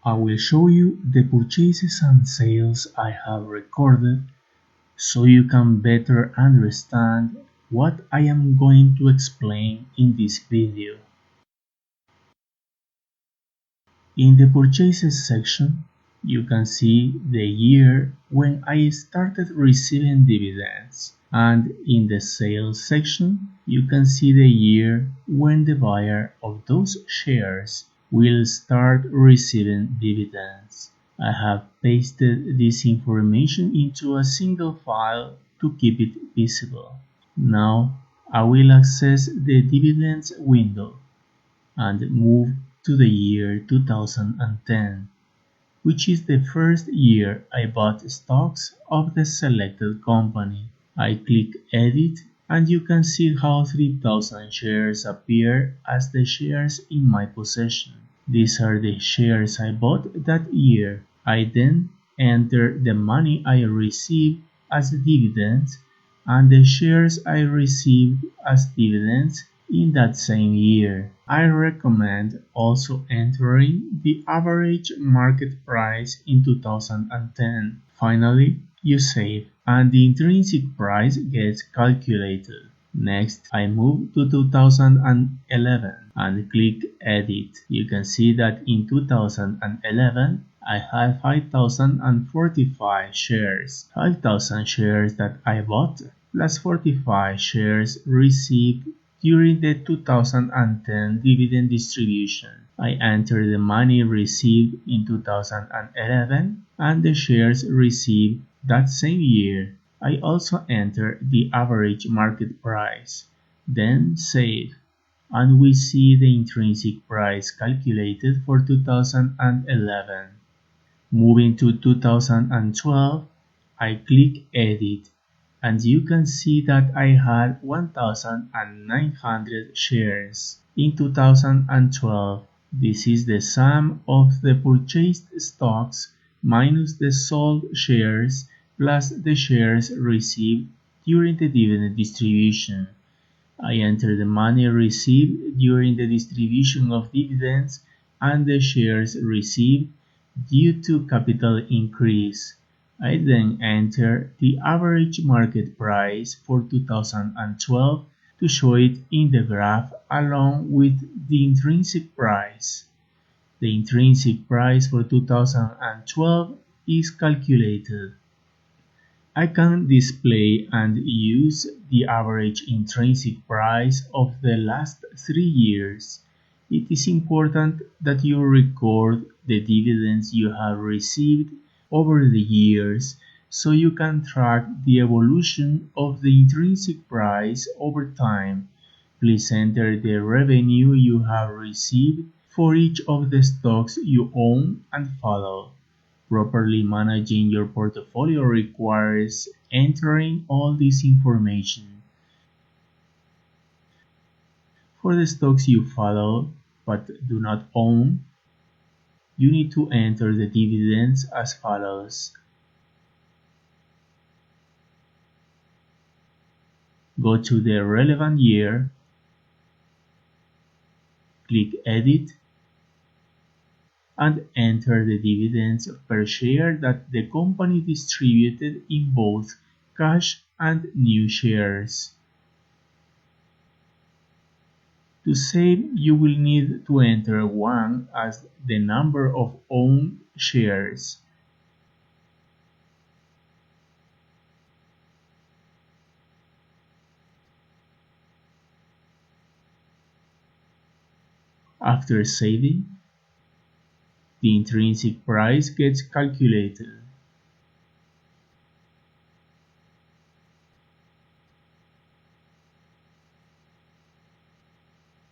I will show you the purchases and sales I have recorded so you can better understand what I am going to explain in this video. In the purchases section, you can see the year when I started receiving dividends, and in the sales section, you can see the year when the buyer of those shares will start receiving dividends. I have pasted this information into a single file to keep it visible. Now I will access the dividends window and move to the year 2010, which is the first year I bought stocks of the selected company. I click Edit and you can see how 3,000 shares appear as the shares in my possession. These are the shares I bought that year. I then enter the money I received as dividends and the shares I received as dividends in that same year. I recommend also entering the average market price in 2010. Finally, you save and the intrinsic price gets calculated. Next, I move to 2011 and click Edit. You can see that in 2011, I had 5,045 shares. 5,000 shares that I bought plus 45 shares received during the 2010 dividend distribution. I enter the money received in 2011 and the shares received that same year. I also enter the average market price, then save, and we see the intrinsic price calculated for 2011. Moving to 2012, I click Edit, and you can see that I had 1,900 shares. In 2012, this is the sum of the purchased stocks minus the sold shares plus the shares received during the dividend distribution. I enter the money received during the distribution of dividends and the shares received due to capital increase. I then enter the average market price for 2012 to show it in the graph along with the intrinsic price. The intrinsic price for 2012 is calculated. I can display and use the average intrinsic price of the last 3 years. It is important that you record the dividends you have received over the years so you can track the evolution of the intrinsic price over time. Please enter the revenue you have received for each of the stocks you own and follow. Properly managing your portfolio requires entering all this information. For the stocks you follow but do not own, you need to enter the dividends as follows. Go to the relevant year, click Edit, and enter the dividends per share that the company distributed in both cash and new shares. To save, you will need to enter 1 as the number of owned shares. After saving, the intrinsic price gets calculated.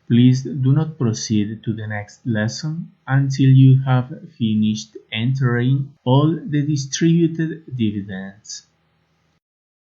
Please do not proceed to the next lesson until you have finished entering all the distributed dividends.